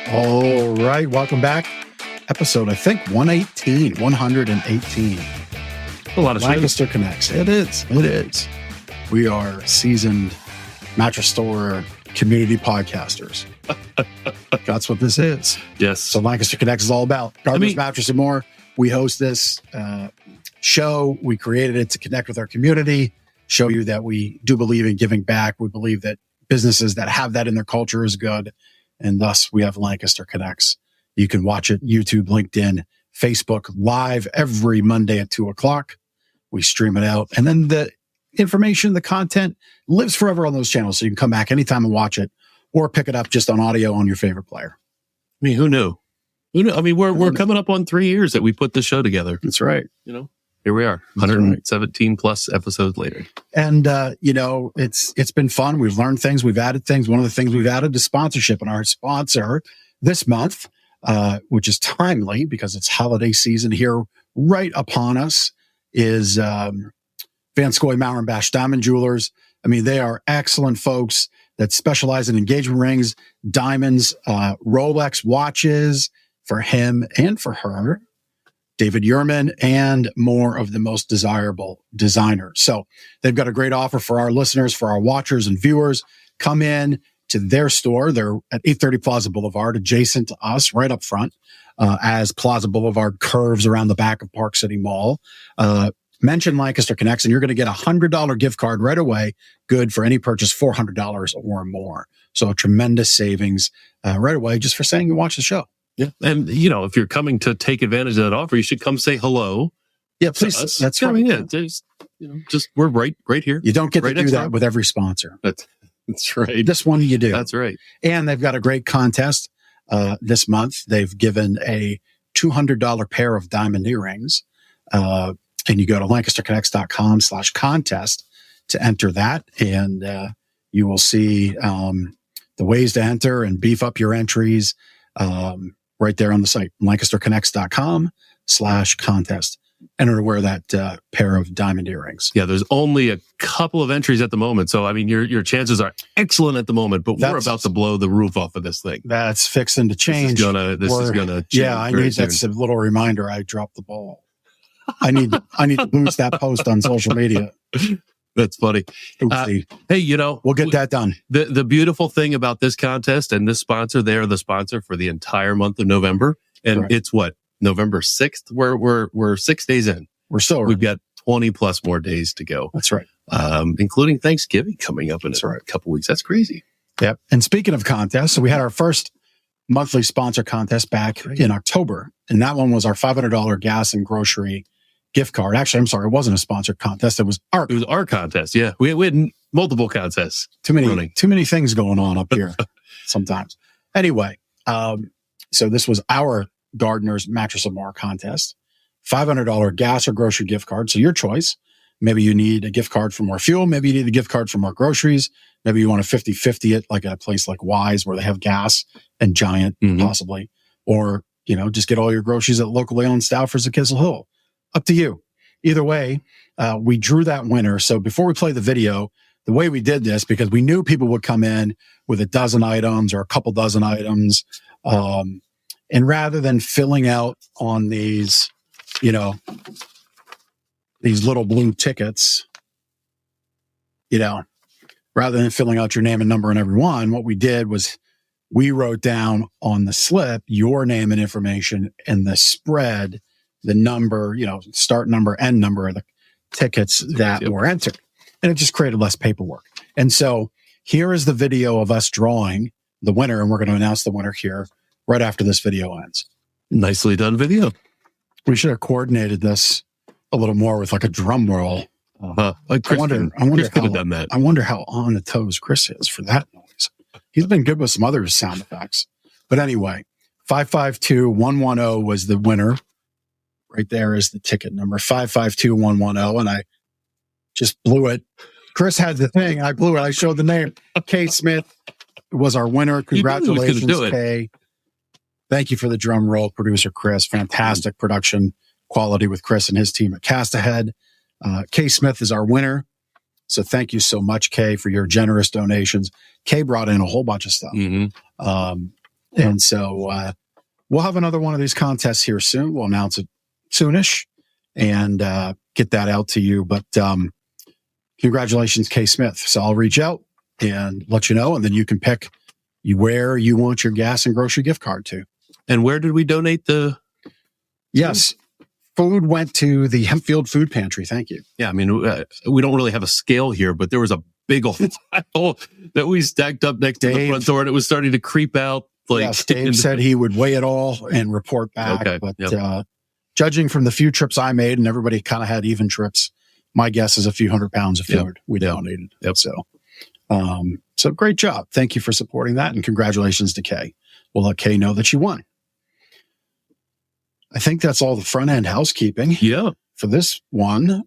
All right, welcome back. Episode, I think, 118. A lot of Lancaster Connects. It is. We are seasoned mattress store community podcasters. That's what this is. Yes. So Lancaster Connects is all about garbage, mattress, and more. We host this show. We created it to connect with our community, show you that we do believe in giving back. We believe that businesses that have that in their culture is good. And thus we have Lancaster Connects. You can watch it, YouTube, LinkedIn, Facebook, live every Monday at 2:00. We stream it out. And then the information, the content lives forever on those channels. So you can come back anytime and watch it or pick it up just on audio on your favorite player. I mean, who knew? I mean, we're coming up on 3 years that we put this show together. That's right. Here we are, 117 plus episodes later. And, it's been fun. We've learned things. We've added things. One of the things we've added is sponsorship. And our sponsor this month, which is timely because it's holiday season here right upon us, is Van Scoy Maurenbash Diamond Jewelers. I mean, they are excellent folks that specialize in engagement rings, diamonds, Rolex watches for him and for her, David Yurman, and more of the most desirable designers. So they've got a great offer for our listeners, for our watchers and viewers. Come in to their store. They're at 830 Plaza Boulevard, adjacent to us, right up front, as Plaza Boulevard curves around the back of Park City Mall. Mention Lancaster Connects, and you're going to get a $100 gift card right away, good for any purchase $400 or more. So a tremendous savings right away just for saying you watch the show. Yeah. And, if you're coming to take advantage of that offer, you should come say hello. Yeah, please. That's right. Just we're right here. You don't get to do that with every sponsor. That's right. This one you do. That's right. And they've got a great contest this month. They've given a $200 pair of diamond earrings. And you go to lancasterconnects.com/contest to enter that. And you will see the ways to enter and beef up your entries right there on the site, lancasterconnects.com/contest. Enter to wear that pair of diamond earrings. Yeah, there's only a couple of entries at the moment. So, I mean, your chances are excellent at the moment, but we're about to blow the roof off of this thing. That's fixing to change. This is gonna change. Yeah, I need that's a little reminder. I dropped the ball. I need to boost that post on social media. That's funny. Hey, we'll get that done. The beautiful thing about this contest and this sponsor, they are the sponsor for the entire month of November. And It's what? November 6th. We're 6 days in. We've got 20 plus more days to go. That's right. Including Thanksgiving coming up in a couple weeks. That's crazy. Yep. And speaking of contests, so we had our first monthly sponsor contest back in October. And that one was our $500 gas and grocery gift card. Actually, I'm sorry, it wasn't a sponsored contest. It was our contest. Yeah. We had multiple contests. Too many things going on up here sometimes. Anyway, so this was our Gardener's Mattress and More contest. $500 gas or grocery gift card. So your choice. Maybe you need a gift card for more fuel. Maybe you need a gift card for more groceries. Maybe you want to 50-50 it like at a place like Wise where they have gas and Giant possibly. Or, just get all your groceries at locally owned Stouffer's at Kissel Hill. Up to you. Either way, we drew that winner. So before we play the video, the way we did this, because we knew people would come in with a dozen items or a couple dozen items. And rather than filling out on these, these little blue tickets, rather than filling out your name and number on every one, what we did was we wrote down on the slip your name and information and the spread, the number, start number, end number of the tickets that were entered. And it just created less paperwork. And so here is the video of us drawing the winner, and we're going to announce the winner here right after this video ends. Nicely done video. We should have coordinated this a little more with like a drum roll. Chris could have done that. I wonder how on the toes Chris is for that noise. He's been good with some other sound effects. But anyway, 552110 was the winner. Right there is the ticket number, 552110. And I just blew it. Chris had the thing. I blew it. I showed the name. Kay Smith was our winner. Congratulations, Kay. Thank you for the drum roll, producer Chris. Fantastic production quality with Chris and his team at Cast Ahead. Kay Smith is our winner. So thank you so much, Kay, for your generous donations. Kay brought in a whole bunch of stuff. And so we'll have another one of these contests here soon. We'll announce it soonish and get that out to you. But congratulations, Kay Smith. So I'll reach out and let you know, and then you can pick where you want your gas and grocery gift card to. And where did we donate the? Yes. Food went to the Hempfield Food Pantry. Thank you. Yeah. I mean, we don't really have a scale here, but there was a big old pile that we stacked up next to the front door, and it was starting to creep out. Yes, Dave said he would weigh it all and report back. Okay. But judging from the few trips I made, and everybody kind of had even trips, my guess is a few 100 pounds of food we donated. So great job. Thank you for supporting that, and congratulations to Kay. We'll let Kay know that you won. I think that's all the front end housekeeping. Yeah. For this one,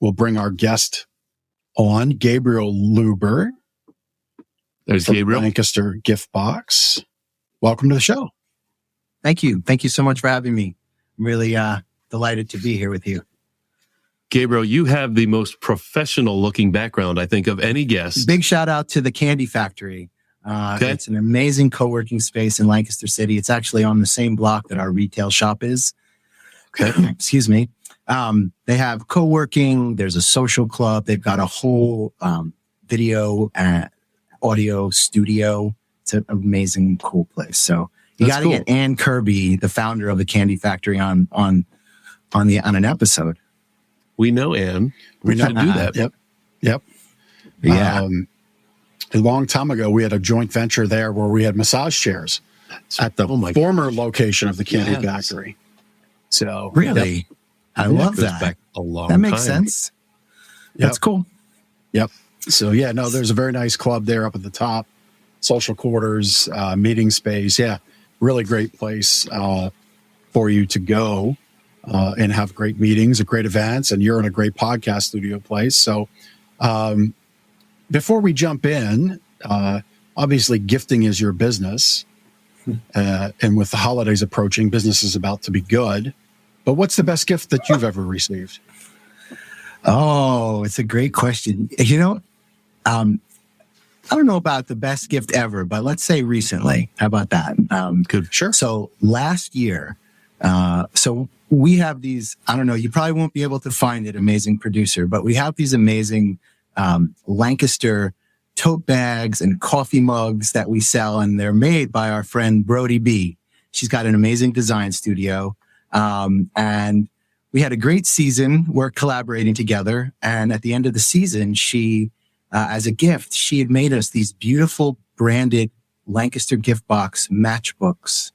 we'll bring our guest on, Gabriel Luber. There's Gabriel. Lancaster Gift Box. Welcome to the show. Thank you. Thank you so much for having me. I'm really delighted to be here with you. Gabriel, you have the most professional looking background, I think, of any guest. Big shout out to the Candy Factory. It's an amazing co-working space in Lancaster City. It's actually on the same block that our retail shop is. Okay. Excuse me. They have co-working. There's a social club. They've got a whole video and audio studio. It's an amazing, cool place. So you got to get Ann Kirby, the founder of the Candy Factory, on an episode. We know Ann. We should do that. Yep. Yeah. A long time ago, we had a joint venture there where we had massage chairs at the former location of the Candy Factory. So really, I love that. Back a long that makes time. sense. That's cool. Yep. So there's a very nice club there up at the top, social quarters, meeting space. Yeah, really great place for you to go and have great meetings, great events, and you're in a great podcast studio place. So before we jump in, obviously gifting is your business. And with the holidays approaching, business is about to be good. But what's the best gift that you've ever received? Oh, it's a great question. I don't know about the best gift ever, but let's say recently. How about that? Good. Sure. So last year, so we have these, I don't know, you probably won't be able to find it, amazing producer, but we have these amazing Lancaster tote bags and coffee mugs that we sell, and they're made by our friend Brody B. She's got an amazing design studio. And we had a great season. We're collaborating together. And at the end of the season, she, as a gift, she had made us these beautiful branded Lancaster Gift Box matchbooks.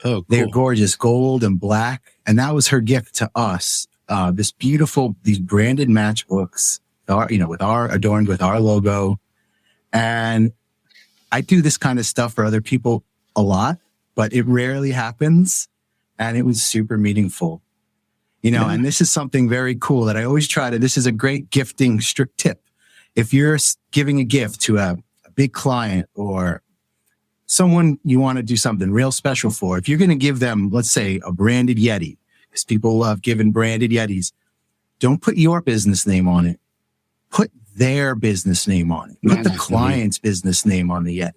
Oh, cool. They're gorgeous, gold and black. And that was her gift to us. These branded matchbooks, adorned with our logo. And I do this kind of stuff for other people a lot, but it rarely happens. And it was super meaningful, and this is something very cool that I always try to, this is a great gifting strict tip. If you're giving a gift to a big client or someone you want to do something real special for, if you're going to give them, let's say, a branded Yeti, because people love giving branded Yetis, don't put your business name on it. Put their business name on it. Put the client's business name on the Yeti.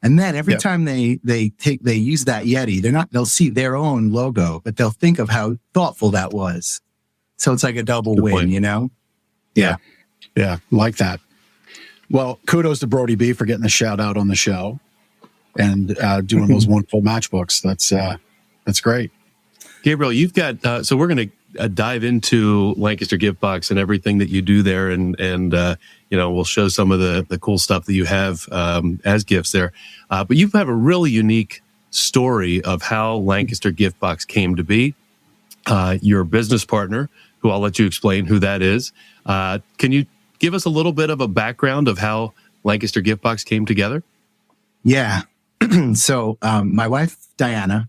And then every time they use that Yeti, they'll see their own logo, but they'll think of how thoughtful that was. So it's like a double win, Yeah. Like that. Well, kudos to Brody B for getting the shout out on the show and doing those wonderful matchbooks. That's great. Gabriel, you've got, so we're going to dive into Lancaster Gift Box and everything that you do there. And we'll show some of the cool stuff that you have as gifts there. But you have a really unique story of how Lancaster Gift Box came to be. Your business partner, who I'll let you explain who that is. Can you give us a little bit of a background of how Lancaster Gift Box came together? Yeah. So my wife, Diana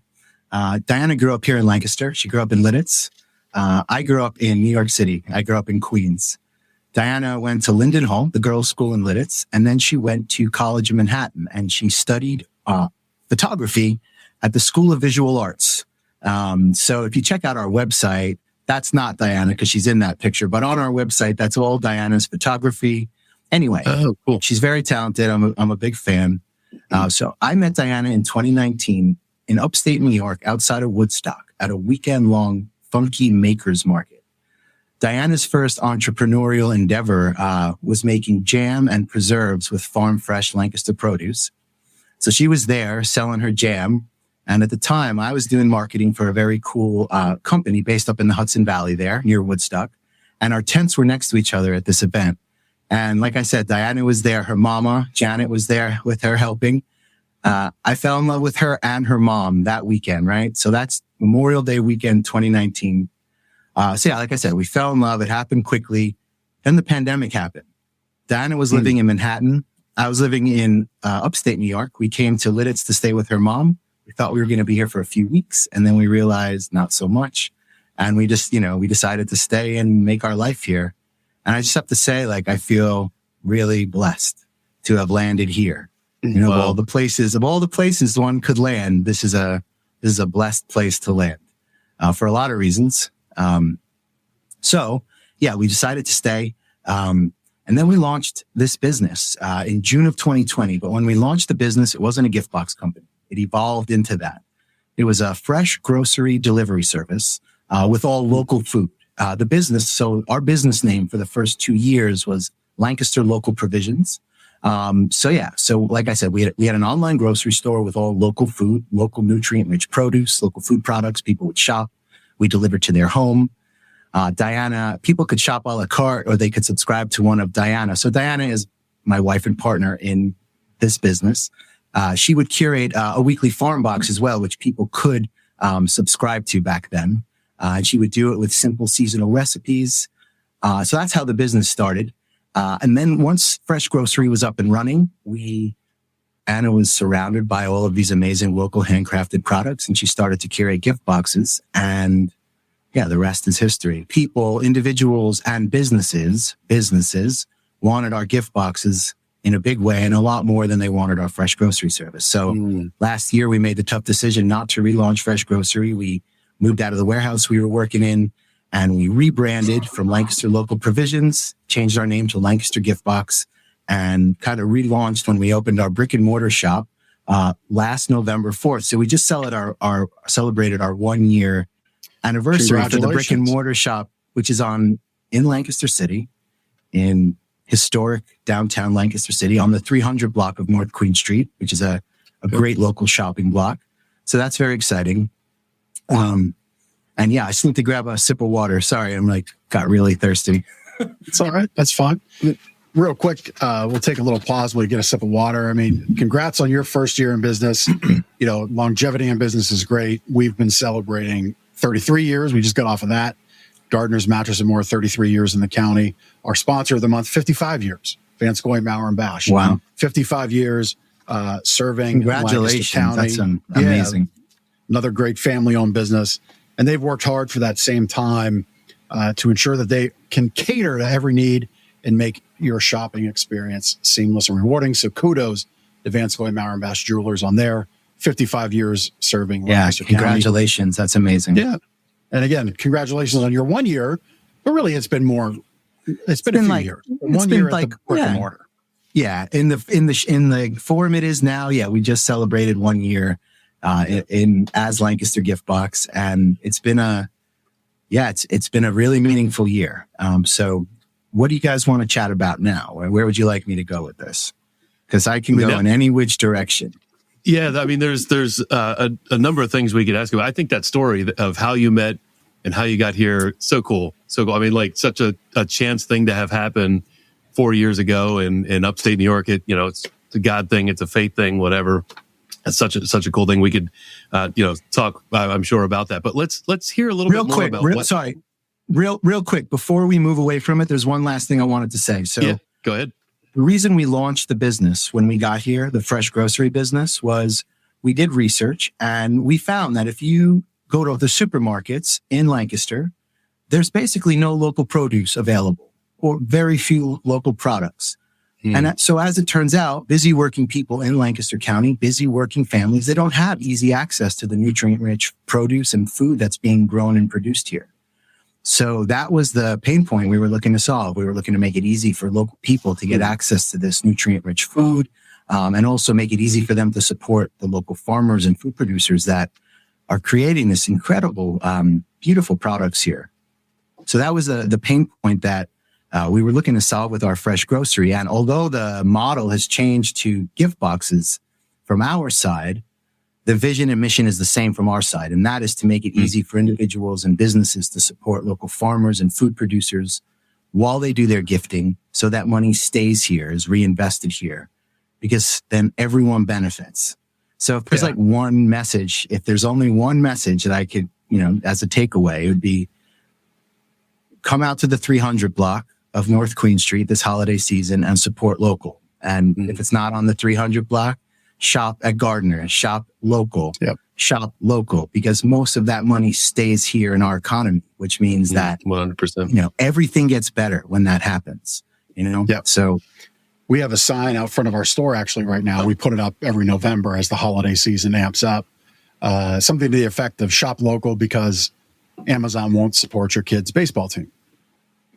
grew up here in Lancaster. She grew up in Lidditz. I grew up in New York City. I grew up in Queens. Diana went to Linden Hall, the girls' school in Lidditz, and then she went to college in Manhattan, and she studied photography at the School of Visual Arts. So if you check out our website, that's not Diana because she's in that picture, but on our website, that's all Diana's photography. Anyway, cool. She's very talented. I'm a big fan. So I met Diana in 2019 in upstate New York, outside of Woodstock, at a weekend-long funky makers market. Diana's first entrepreneurial endeavor was making jam and preserves with farm-fresh Lancaster produce. So she was there selling her jam. And at the time, I was doing marketing for a very cool company based up in the Hudson Valley there, near Woodstock. And our tents were next to each other at this event. And like I said, Diana was there. Her mama, Janet, was there with her helping. I fell in love with her and her mom that weekend, right? So that's Memorial Day weekend 2019. So yeah, like I said, we fell in love. It happened quickly. Then the pandemic happened. Diana was living in Manhattan. I was living in upstate New York. We came to Lidditz to stay with her mom. We thought we were going to be here for a few weeks, and then we realized not so much. And we just, we decided to stay and make our life here. And I just have to say, like, I feel really blessed to have landed here. Wow. Of all the places one could land, this is a blessed place to land for a lot of reasons. So yeah, we decided to stay. And then we launched this business in June of 2020. But when we launched the business, it wasn't a gift box company. It evolved into that. It was a fresh grocery delivery service with all local food. So our business name for the first 2 years was Lancaster Local Provisions. So like I said, we had an online grocery store with all local food, local nutrient-rich produce, local food products. People would shop. We delivered to their home. People could shop a la carte, or they could subscribe to one of Diana. So Diana is my wife and partner in this business. She would curate a weekly farm box as well, which people could subscribe to back then. And she would do it with simple seasonal recipes. So that's how the business started. And then once Fresh Grocery was up and running, Anna was surrounded by all of these amazing local handcrafted products, and she started to curate gift boxes. And yeah, the rest is history. People, individuals, and businesses wanted our gift boxes in a big way, and a lot more than they wanted our Fresh Grocery service. So last year we made the tough decision not to relaunch Fresh Grocery. We moved out of the warehouse we were working in, and we rebranded from Lancaster Local Provisions, changed our name to Lancaster Gift Box, and kind of relaunched when we opened our brick and mortar shop last November 4th. So we just celebrated our 1 year anniversary for the brick and mortar shop, which is in Lancaster City, in historic downtown Lancaster City, on the 300 block of North Queen Street, which is a great local shopping block. So that's very exciting. And yeah, I just need to grab a sip of water. Sorry, got really thirsty. It's all right. That's fine. Real quick, we'll take a little pause while we get a sip of water. I mean, congrats on your first year in business. Longevity in business is great. We've been celebrating 33 years. We just got off of that. Gardner's Mattress and More, 33 years in the county. Our sponsor of the month, 55 years. Vance Goy, Maurer and Bash. Wow. 55 years serving Congratulations. Lancaster County. That's amazing. Another great family-owned business. And they've worked hard for that same time to ensure that they can cater to every need and make your shopping experience seamless and rewarding. So kudos to Vance Goy, Maurer and Bash Jewelers on their 55 years serving Lancaster County. Congratulations. That's amazing. Yeah. And again, congratulations on your 1 year. But really, it's been more. It's been a few years. 1 year at the brick and mortar. Yeah. In the form it is now, yeah, we just celebrated 1 year as Lancaster Gift Box, and it's been a really meaningful year. So what do you guys want to chat about now? Where would you like me to go with this? Because I can go in any which direction. Yeah, I mean, there's a number of things we could ask about. I think that story of how you met and how you got here, so cool. So cool. I mean, such a chance thing to have happen 4 years ago in upstate New York. It's a God thing, it's a fate thing, whatever. That's such a cool thing. We could, talk, I'm sure, about that. But let's hear a little bit more about real quick before we move away from it. There's one last thing I wanted to say. So yeah, go ahead. The reason we launched the business when we got here, the fresh grocery business, was we did research and we found that if you go to the supermarkets in Lancaster, there's basically no local produce available or very few local products. And so as it turns out, busy working people in Lancaster County, busy working families, they don't have easy access to the nutrient-rich produce and food that's being grown and produced here. So that was the pain point we were looking to solve. We were looking to make it easy for local people to get access to this nutrient-rich food, and also make it easy for them to support the local farmers and food producers that are creating this incredible, beautiful products here. So that was the pain point that we were looking to solve with our fresh grocery. And although the model has changed to gift boxes from our side, the vision and mission is the same from our side. And that is to make it easy for individuals and businesses to support local farmers and food producers while they do their gifting, so that money stays here, is reinvested here, because then everyone benefits. So if there's like one message, if there's only one message that I could, as a takeaway, it would be come out to the 300 block of North Queen Street this holiday season and support local. And if it's not on the 300 block, shop at Gardner, shop local, shop local, because most of that money stays here in our economy, which means that 100%, everything gets better when that happens, So we have a sign out front of our store actually right now. We put it up every November as the holiday season amps up. Something to the effect of shop local because Amazon won't support your kid's baseball team.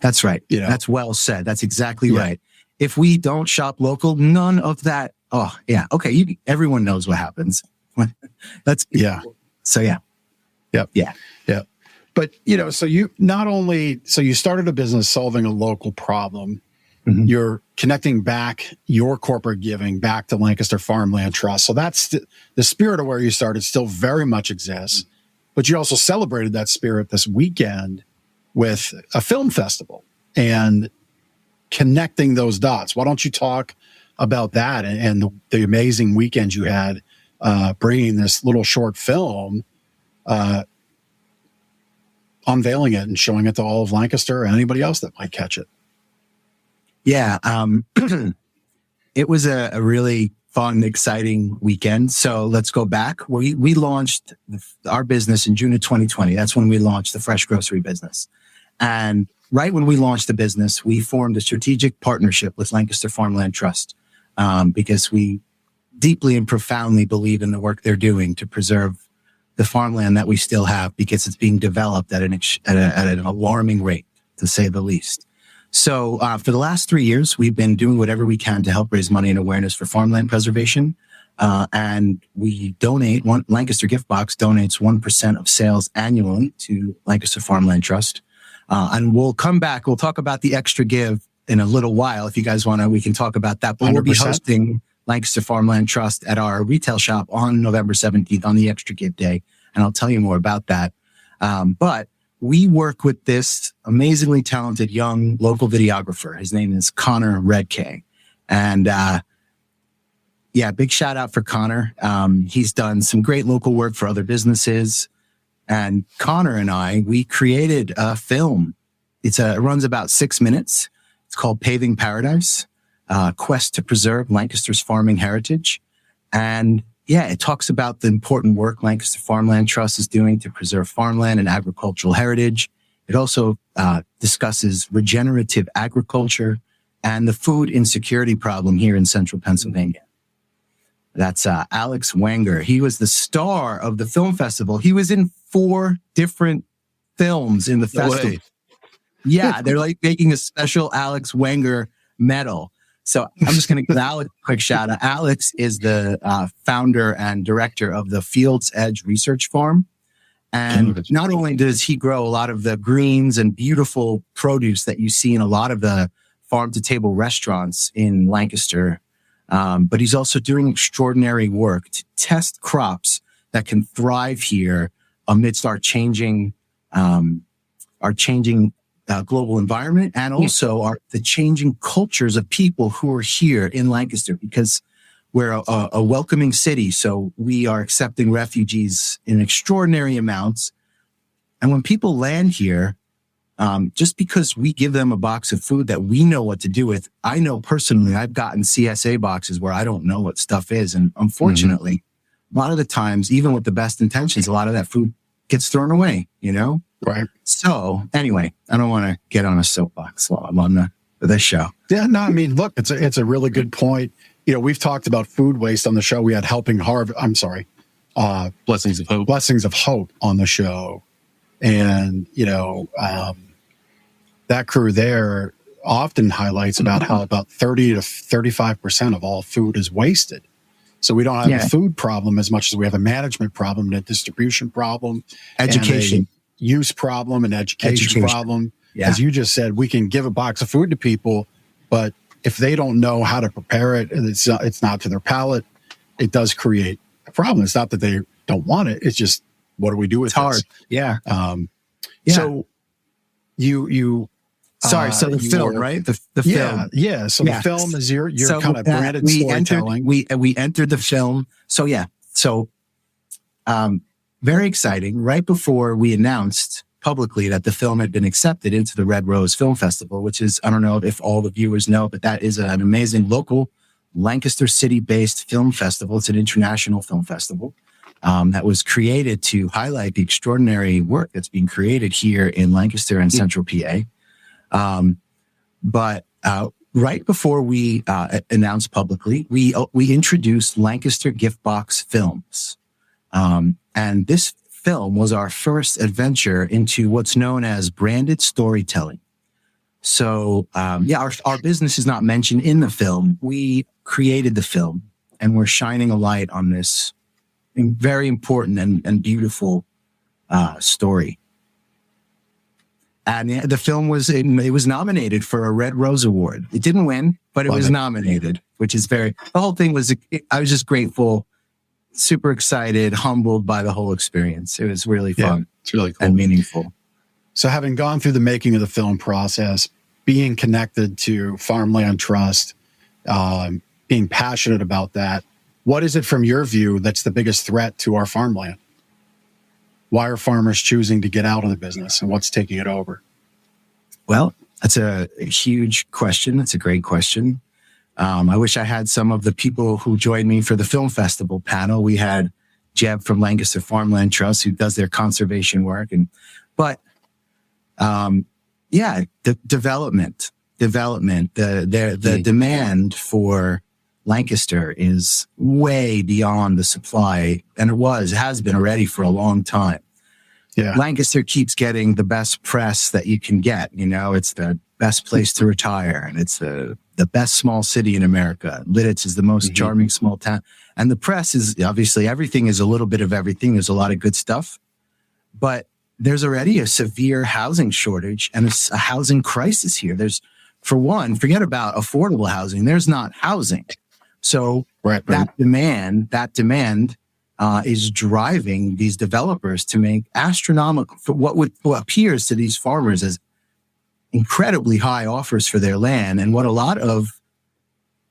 That's right. That's well said. That's exactly right. If we don't shop local, none of that. Oh, yeah. Okay. Everyone knows what happens. So, yeah. Yep. Yeah. Yeah. But, so you started a business solving a local problem. Mm-hmm. You're connecting back your corporate giving back to Lancaster Farmland Trust. So that's the spirit of where you started still very much exists. But you also celebrated that spirit this weekend with a film festival and connecting those dots. Why don't you talk about that and the amazing weekend you had bringing this little short film, unveiling it and showing it to all of Lancaster and anybody else that might catch it? Yeah, it was a really fun, exciting weekend. So let's go back. We launched our business in June of 2020. That's when we launched the fresh grocery business. And right when we launched the business, we formed a strategic partnership with Lancaster Farmland Trust because we deeply and profoundly believe in the work they're doing to preserve the farmland that we still have, because it's being developed at an alarming rate, to say the least. So for the last 3 years, we've been doing whatever we can to help raise money and awareness for farmland preservation. And we donate, Lancaster Gift Box donates 1% of sales annually to Lancaster Farmland Trust. And we'll come back. We'll talk about the extra give in a little while. If you guys want to, we can talk about that. But 100%. We'll be hosting Lancaster Farmland Trust at our retail shop on November 17th on the extra give day. And I'll tell you more about that. But we work with this amazingly talented young local videographer. His name is Connor Redkay. And big shout out for Connor. He's done some great local work for other businesses. And Connor and I, we created a film. It runs about 6 minutes. It's called Paving Paradise, Quest to Preserve Lancaster's Farming Heritage. And it talks about the important work Lancaster Farmland Trust is doing to preserve farmland and agricultural heritage. It also discusses regenerative agriculture and the food insecurity problem here in central Pennsylvania. That's Alex Wenger. He was the star of the film festival. He was in 4 different films in the festival. Way. Yeah, they're like making a special Alex Wenger medal. So I'm just going to give Alex a quick shout out. Alex is the founder and director of the Fields Edge Research Farm. And not only does he grow a lot of the greens and beautiful produce that you see in a lot of the farm to table restaurants in Lancaster, but he's also doing extraordinary work to test crops that can thrive here amidst our changing global environment, and also the changing cultures of people who are here in Lancaster, because we're a welcoming city. So we are accepting refugees in extraordinary amounts. And when people land here, just because we give them a box of food that we know what to do with, I know personally, I've gotten CSA boxes where I don't know what stuff is. And unfortunately, a lot of the times, even with the best intentions, a lot of that food gets thrown away, Right. So anyway, I don't want to get on a soapbox while I'm on the show. Yeah, no, I mean, look, it's a really good point. We've talked about food waste on the show. We had Blessings of Hope. Blessings of Hope on the show. And, that crew there, often highlights about how about 30 to 35% of all food is wasted. So we don't have a food problem as much as we have a management problem, and a distribution problem, education, and a use problem, and education problem. Yeah. As you just said, we can give a box of food to people, but if they don't know how to prepare it, and it's not to their palate, it does create a problem. It's not that they don't want it. It's just, what do we do with it? It's hard. Yeah. So you Sorry, so the film, right? The film. Yeah. So the film is your kind of branded storytelling. We entered the film. So very exciting. Right before we announced publicly that the film had been accepted into the Red Rose Film Festival, which is, I don't know if all the viewers know, but that is an amazing local Lancaster City-based film festival. It's an international film festival that was created to highlight the extraordinary work that's being created here in Lancaster and Central PA. But right before we announced publicly, we introduced Lancaster Gift Box Films. And this film was our first adventure into what's known as branded storytelling. So, our business is not mentioned in the film. We created the film, and we're shining a light on this very important and beautiful story. And the film was nominated for a Red Rose Award. It didn't win, but it was nominated, which is the whole thing was, I was just grateful, super excited, humbled by the whole experience. It was really fun. It's really cool and meaningful. So having gone through the making of the film process, being connected to Farmland Trust, being passionate about that, what is it from your view that's the biggest threat to our farmland? Why are farmers choosing to get out of the business, and what's taking it over? Well, that's a huge question. That's a great question. I wish I had some of the people who joined me for the film festival panel. We had Jeb from Lancaster Farmland Trust, who does their conservation work. The development, the demand for Lancaster is way beyond the supply, and it has been already for a long time. Yeah. Lancaster keeps getting the best press that you can get. You know, it's the best place to retire, and it's the best small city in America. Lidditz is the most charming small town. And the press is obviously everything is a little bit of everything. There's a lot of good stuff, but there's already a severe housing shortage and a housing crisis here. There's, for one, forget about affordable housing. There's not housing. So that demand is driving these developers to make astronomical, for what appears to these farmers as incredibly high offers for their land. And what a lot of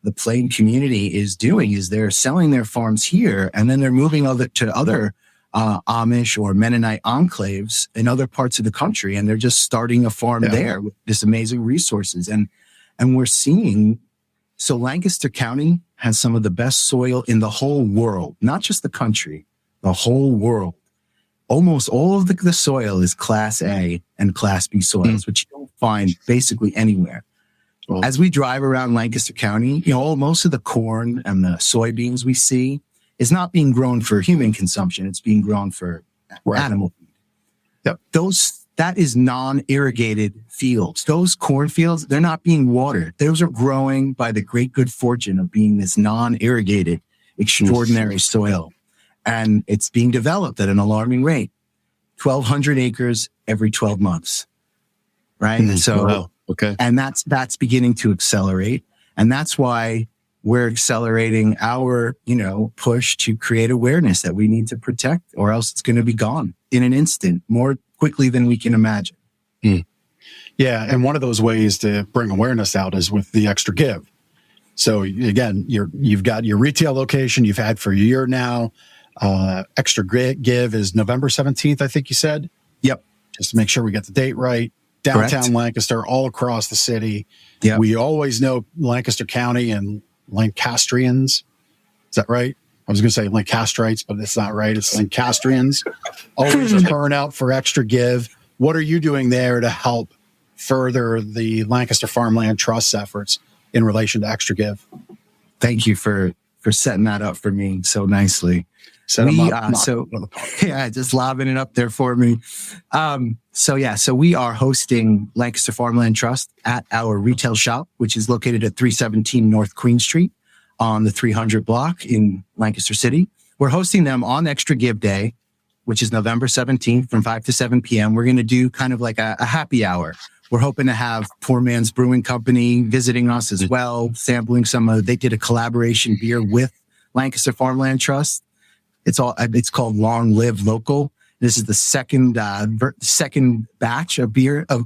the Plain community is doing is they're selling their farms here, and then they're moving to other Amish or Mennonite enclaves in other parts of the country, and they're just starting a farm there with this amazing resources. And we're seeing, so Lancaster County has some of the best soil in the whole world, not just the country, the whole world. Almost all of the soil is Class A and Class B soils, which you don't find basically anywhere. Well, as we drive around Lancaster County, most of the corn and the soybeans we see is not being grown for human consumption. It's being grown for animal feed. Yep. That is non-irrigated fields. Those cornfields, they're not being watered. Those are growing by the great good fortune of being this non-irrigated, extraordinary soil. And it's being developed at an alarming rate. 1,200 acres every 12 months. Right? And that's beginning to accelerate. And that's why we're accelerating our, push to create awareness that we need to protect, or else it's going to be gone in an instant, more quickly than we can imagine. Yeah. And one of those ways to bring awareness out is with the Extra Give. So again, you've got your retail location you've had for a year now. Extra Give is November 17th, I think you said. Yep. Just to make sure we get the date right. Downtown Correct. Lancaster, all across the city. Yep. We always know Lancaster County and Lancastrians. Is that right? I was going to say Lancasterites, but it's not right. It's Lancastrians. Always turn out for Extra Give. What are you doing there to help further the Lancaster Farmland Trust's efforts in relation to Extra Give? Thank you for setting that up for me so nicely. Set them up. Yeah, just lobbing it up there for me. So we are hosting Lancaster Farmland Trust at our retail shop, which is located at 317 North Queen Street on the 300 block in Lancaster City. We're hosting them on Extra Give Day, which is November 17th from 5 to 7 p.m. We're going to do kind of like a happy hour. We're hoping to have Poor Man's Brewing Company visiting us as well, sampling they did a collaboration beer with Lancaster Farmland Trust. It's called Long Live Local. This is the second batch of beer. The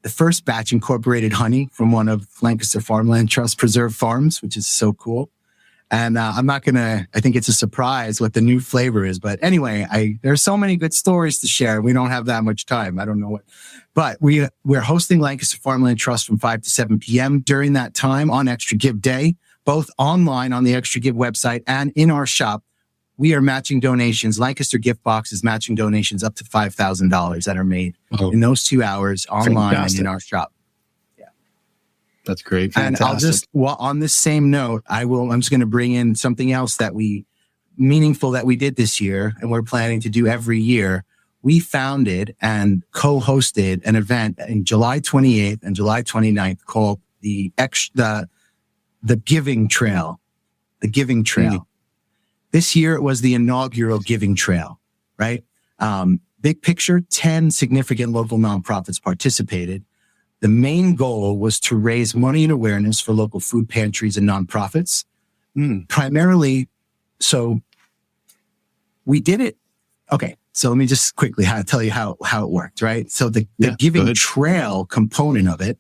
first batch incorporated honey from one of Lancaster Farmland Trust preserved farms, which is so cool. And I think it's a surprise what the new flavor is. But anyway, there's so many good stories to share. We don't have that much time. I don't know what. But we're hosting Lancaster Farmland Trust from 5 to 7 p.m. during that time on Extra Give Day, both online on the Extra Give website and in our shop. We are matching donations. Lancaster Gift Box is matching donations up to $5,000 that are made in those 2 hours online and in our shop. Yeah, that's great. Fantastic. And on this same note, I'm just going to bring in something else meaningful that we did this year, and we're planning to do every year. We founded and co-hosted an event in July 28th and July 29th called the Giving Trail. The Giving Trail. Mm-hmm. This year, it was the inaugural Giving Trail, right? Big picture, 10 significant local nonprofits participated. The main goal was to raise money and awareness for local food pantries and nonprofits. Primarily, so we did it. Okay, so let me just quickly tell you how it worked, right? So the Giving Trail component of it,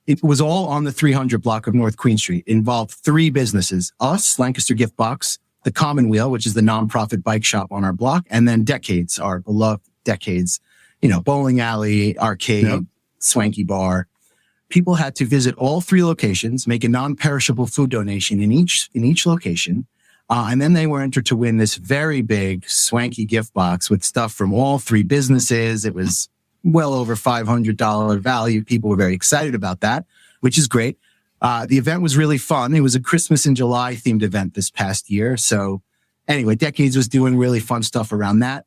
it was all on the 300 block of North Queen Street. It involved 3 businesses, us, Lancaster Gift Box, the Commonweal, which is the nonprofit bike shop on our block, and then Decades, our beloved Decades, bowling alley, arcade, swanky bar. People had to visit all 3 locations, make a non-perishable food donation in each location, and then they were entered to win this very big swanky gift box with stuff from all 3 businesses. It was well over $500 value. People were very excited about that, which is great. The event was really fun. It was a Christmas in July themed event this past year. So anyway, Decades was doing really fun stuff around that.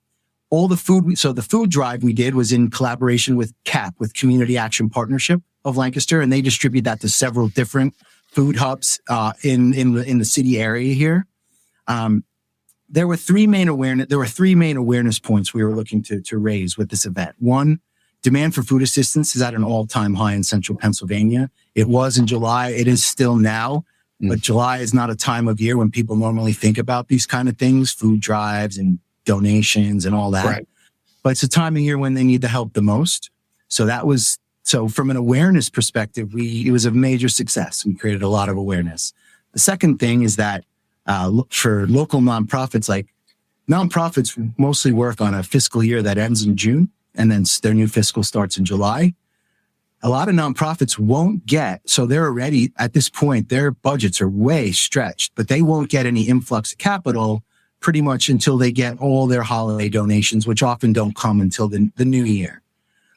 The food drive we did was in collaboration with CAP, with Community Action Partnership of Lancaster, and they distribute that to several different food hubs in the city area here. There were 3 main awareness points we were looking to raise with this event. One, demand for food assistance is at an all-time high in central Pennsylvania. It was in July. It is still now. But July is not a time of year when people normally think about these kind of things, food drives and donations and all that. Right. But it's a time of year when they need the help the most. So from an awareness perspective, it was a major success. We created a lot of awareness. The second thing is that for local nonprofits, nonprofits mostly work on a fiscal year that ends in June, and then their new fiscal starts in July. A lot of nonprofits won't so they're already, at this point, their budgets are way stretched, but they won't get any influx of capital pretty much until they get all their holiday donations, which often don't come until the new year.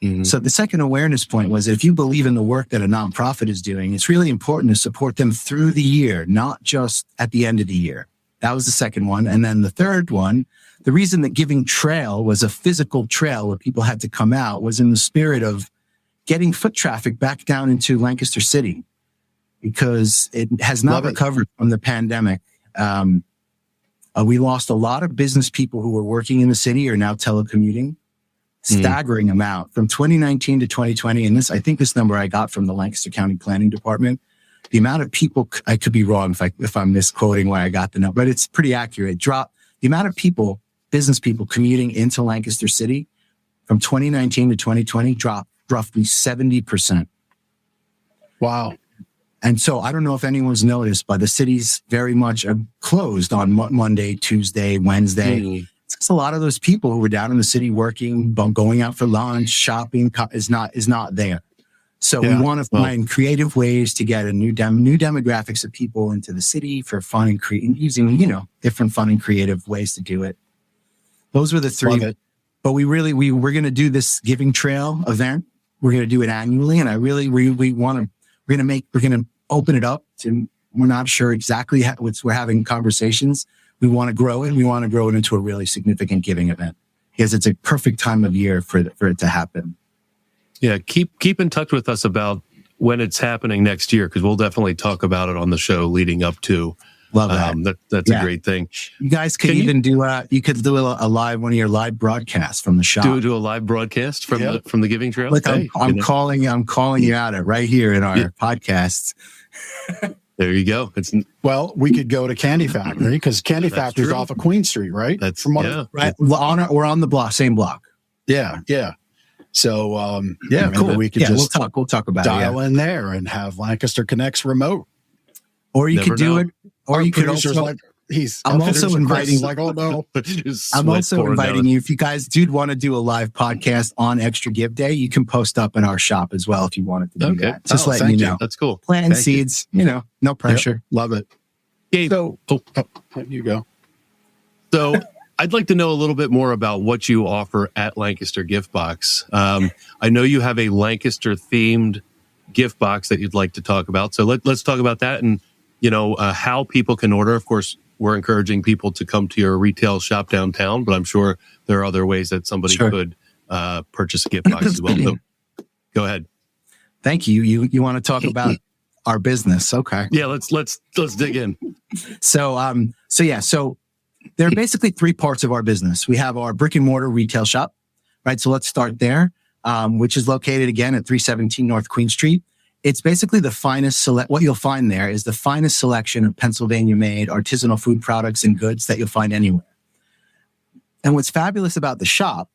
Mm-hmm. So the second awareness point was that if you believe in the work that a nonprofit is doing, it's really important to support them through the year, not just at the end of the year. That was the second one. And then the third one, the reason that Giving Trail was a physical trail where people had to come out was in the spirit of getting foot traffic back down into Lancaster City, because it has not recovered from the pandemic. We lost a lot of business people who were working in the city are now telecommuting. Staggering amount from 2019 to 2020. And I think this number I got from the Lancaster County Planning Department, the amount of people, I could be wrong if I'm misquoting where I got the number, but it's pretty accurate. The amount of people, business people commuting into Lancaster City from 2019 to 2020 dropped roughly 70%. Wow. And so I don't know if anyone's noticed, but the city's very much closed on Monday, Tuesday, Wednesday. It's a lot of those people who were down in the city working, going out for lunch, shopping is not there. So we want to find creative ways to get a new demographics of people into the city for fun and using, different fun and creative ways to do it. Those were the 3. But we're going to do this Giving Trail event. We're going to do it annually. And we're going to open it up to, we're not sure exactly we're having conversations. we want to grow it. We want to grow it into a really significant giving event because it's a perfect time of year for it to happen. Yeah. Keep in touch with us about when it's happening next year, because we'll definitely talk about it on the show leading up to. Love that. That's a great thing. You guys could do a live, one of your live broadcasts from the shop. Do a live broadcast from the Giving Trail. Look, I'm calling you out right here in our podcasts. There you go. Well, we could go to Candy Factory because Candy Factory's off of Queen Street, right? Right. We're on the block, same block. Yeah. So, cool. We could just we'll talk about dial in there and have Lancaster Connects remote. Or you could do it. Or you could also. I'm also inviting. Like, oh no! I'm also inviting you. If you guys did want to do a live podcast on Extra Give Day, you can post up in our shop as well if you wanted to do that. Just letting you know. That's cool. Planting seeds. No pressure. Yep. Love it. Gabe, so, you go. So, I'd like to know a little bit more about what you offer at Lancaster Gift Box. I know you have a Lancaster themed gift box that you'd like to talk about. So let's talk about that and how people can order. Of course, we're encouraging people to come to your retail shop downtown, but I'm sure there are other ways that somebody could purchase a gift box as well. So go ahead. Thank you. You want to talk about our business? Okay. Yeah, let's dig in. So there are basically three parts of our business. We have our brick and mortar retail shop, right? So let's start there, which is located again at 317 North Queen Street. It's basically the finest what you'll find there is the finest selection of Pennsylvania-made artisanal food products and goods that you'll find anywhere. And what's fabulous about the shop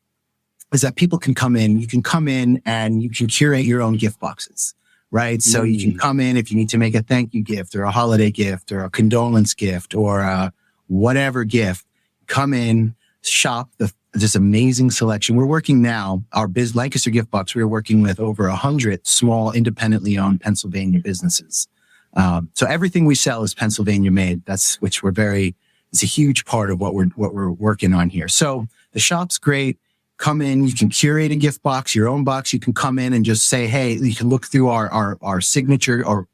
is that people can come in. You can come in and you can curate your own gift boxes, right? So you can come in if you need to make a thank you gift or a holiday gift or a condolence gift or a whatever gift. Come in, shop this amazing selection. We're working now, our Lancaster Gift Box, we're working with over 100 small, independently owned Pennsylvania businesses. So everything we sell is Pennsylvania made. It's a huge part of what we're working on here. So the shop's great. Come in, you can curate a gift box, your own box. You can come in and just say, hey, you can look through our signature or,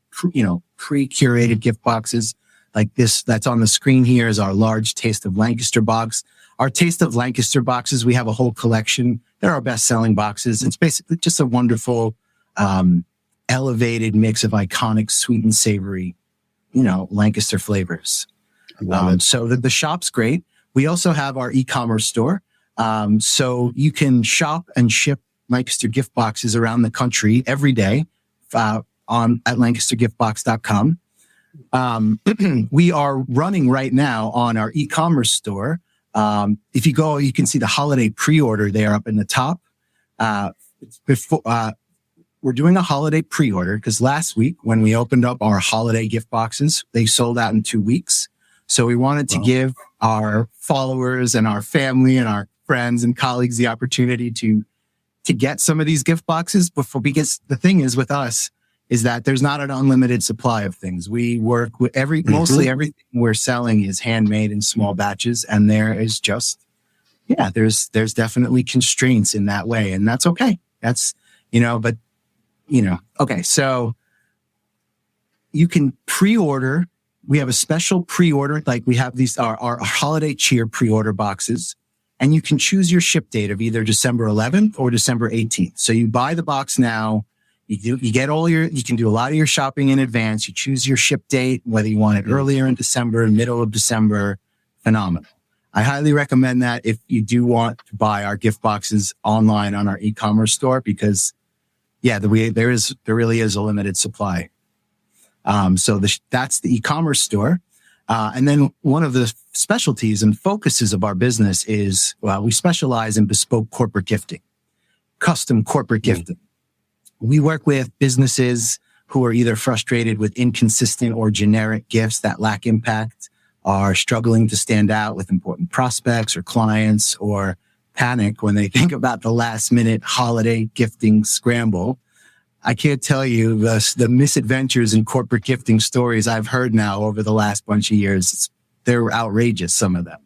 pre-curated gift boxes like this. That's on the screen here is our large Taste of Lancaster box. Our Taste of Lancaster boxes, we have a whole collection. They're our best-selling boxes. It's basically just a wonderful, elevated mix of iconic sweet and savory, Lancaster flavors. So the shop's great. We also have our e-commerce store. So you can shop and ship Lancaster gift boxes around the country every day at lancastergiftbox.com. We are running right now on our e-commerce store. If you go, you can see the holiday pre-order there up in the top. We're doing a holiday pre-order because last week when we opened up our holiday gift boxes, they sold out in 2 weeks. So we wanted to give our followers and our family and our friends and colleagues the opportunity to get some of these gift boxes because the thing is with us is that there's not an unlimited supply of things. We work with mostly everything we're selling is handmade in small batches. And there is there's definitely constraints in that way. And that's okay. That's, okay. So you can pre-order. We have a special pre-order. Like we have these, our holiday cheer pre-order boxes. And you can choose your ship date of either December 11th or December 18th. So you buy the box now. You can do a lot of your shopping in advance. You choose your ship date, whether you want it earlier in December, middle of December, phenomenal. I highly recommend that if you do want to buy our gift boxes online on our e-commerce store, because there really is a limited supply. So that's the e-commerce store. And then one of the specialties and focuses of our business is, we specialize in bespoke corporate gifting, custom corporate gifting. We work with businesses who are either frustrated with inconsistent or generic gifts that lack impact, are struggling to stand out with important prospects or clients, or panic when they think about the last minute holiday gifting scramble. I can't tell you the misadventures in corporate gifting stories I've heard now over the last bunch of years. They're outrageous, some of them.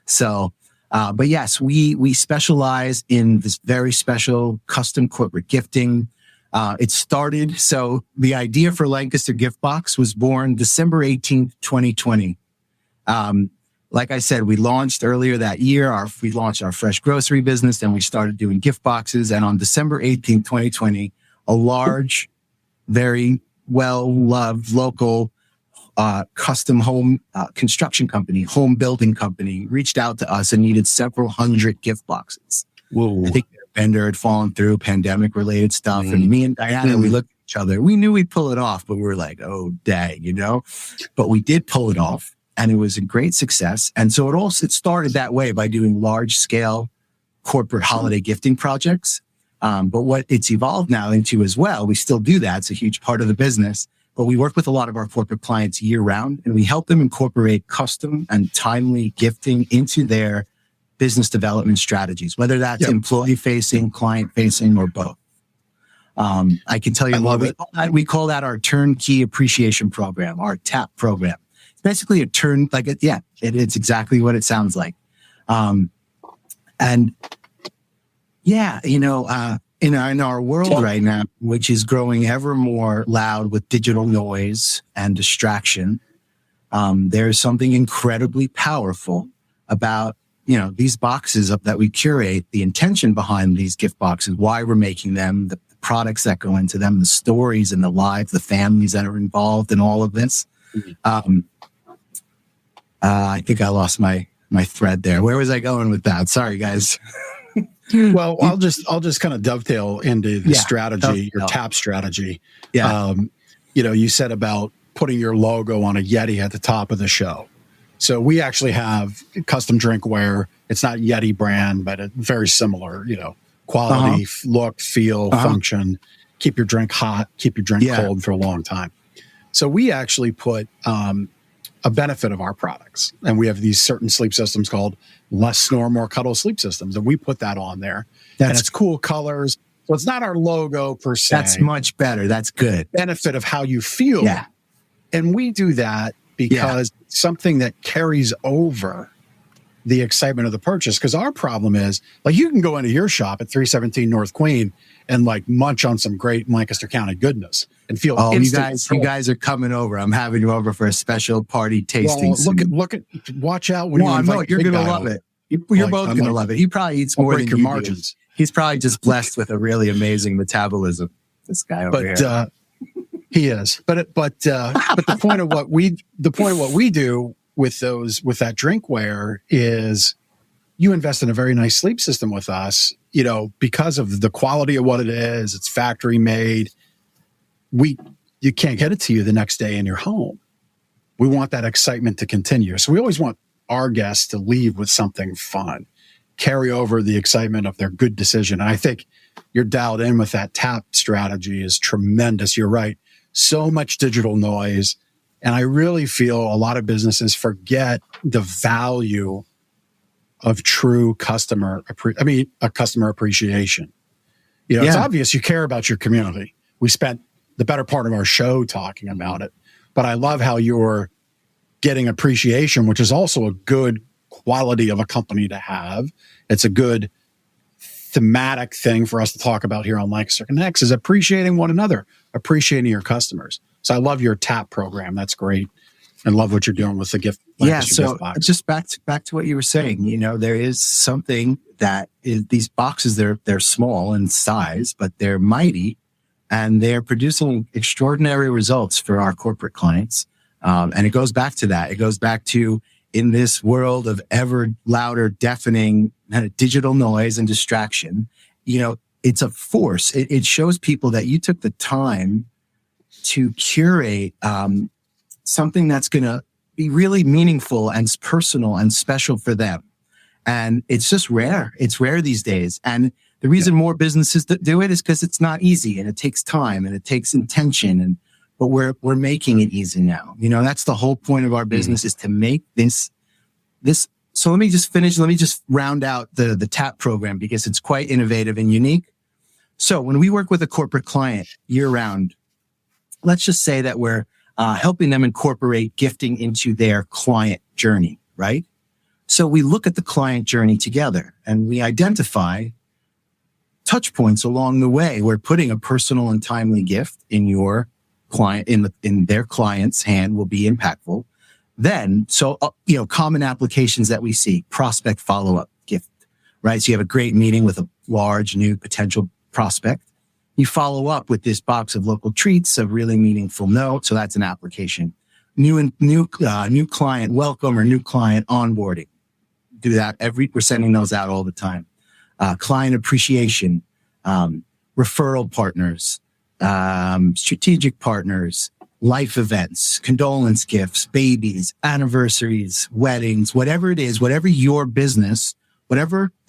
So, but yes, we specialize in this very special custom corporate gifting. It started, so the idea for Lancaster Gift Box was born December 18th, 2020. like I said, we launched earlier that year. We launched our fresh grocery business, and we started doing gift boxes. And on December 18th, 2020, a large, very well-loved local custom home construction company, home building company, reached out to us and needed several hundred gift boxes. Whoa. I think their vendor had fallen through pandemic-related stuff. And me and Diana, we looked at each other. We knew we'd pull it off, but we were like, oh, dang, you know? But we did pull it off, and it was a great success. And so it started that way by doing large-scale corporate holiday gifting projects. But what it's evolved now into as well, we still do that. It's a huge part of the business. But we work with a lot of our corporate clients year round, and we help them incorporate custom and timely gifting into their business development strategies, whether that's employee facing, client facing, or both. I can tell you, we call that our turnkey appreciation program, our TAP program. It's basically a it's exactly what it sounds like. In our world right now, which is growing ever more loud with digital noise and distraction, there's something incredibly powerful about, these boxes that we curate, the intention behind these gift boxes, why we're making them, the products that go into them, the stories and the lives, the families that are involved in all of this. I think I lost my thread there. Where was I going with that? Sorry, guys. Well, I'll just kind of dovetail into the strategy, your TAP strategy. Yeah. You said about putting your logo on a Yeti at the top of the show. So we actually have custom drinkware. It's not Yeti brand, but it's very similar, quality, look, feel, function, keep your drink hot, keep your drink cold for a long time. So we actually put a benefit of our products. And we have these certain sleep systems called less snore, more cuddle sleep systems. And we put that on there. And it's cool colors. So it's not our logo per se. That's much better. That's good. Benefit of how you feel. Yeah. And we do that because it's something that carries over the excitement of the purchase. Because our problem is, like, you can go into your shop at 317 North Queen and like munch on some great Lancaster County goodness and feel you guys are coming over. I'm having you over for a special party tasting. Well, watch out when you invite you're gonna love it. You're both gonna love it. He probably eats more than your margins. He's probably just blessed with a really amazing metabolism. This guy over here. He is. But the point of what we do with that drinkware is you invest in a very nice sleep system with us, because of the quality of what it is. It's factory made. You can't get it to you the next day in your home. We want that excitement to continue. So we always want our guests to leave with something fun, carry over the excitement of their good decision. And I think you're dialed in with that TAP strategy is tremendous. You're right. So much digital noise. And I really feel a lot of businesses forget the value of true customer appreciation. It's obvious you care about your community. We spent the better part of our show talking about it, but I love how you're getting appreciation, which is also a good quality of a company to have. It's a good thematic thing for us to talk about here on Lancaster Connects, is appreciating one another, appreciating your customers. So I love your TAP program. That's great. And love what you're doing with the gift. Gift box. Just back to what you were saying, there is something that is, these boxes, they're small in size, but they're mighty and they're producing extraordinary results for our corporate clients. And it goes back to that. It goes back to, in this world of ever louder, deafening digital noise and distraction, it's a force. It shows people that you took the time to curate something that's going to be really meaningful and personal and special for them. And it's just rare. It's rare these days. And the reason more businesses do it is because it's not easy and it takes time and it takes intention. But we're making it easy now. That's the whole point of our business, is to make this. So let me just finish. Let me just round out the TAP program, because it's quite innovative and unique. So when we work with a corporate client year round, let's just say that we're helping them incorporate gifting into their client journey, right? So we look at the client journey together and we identify touch points along the way. We're putting a personal and timely gift in your client, in their client's hand will be impactful. Then, common applications that we see, prospect follow-up gift, right? So you have a great meeting with a large new potential prospect. You follow up with this box of local treats, a really meaningful note. So that's an application. New client welcome or new client onboarding. Do that we're sending those out all the time. Client appreciation, referral partners, strategic partners, life events, condolence gifts, babies, anniversaries, weddings, whatever it is, whatever the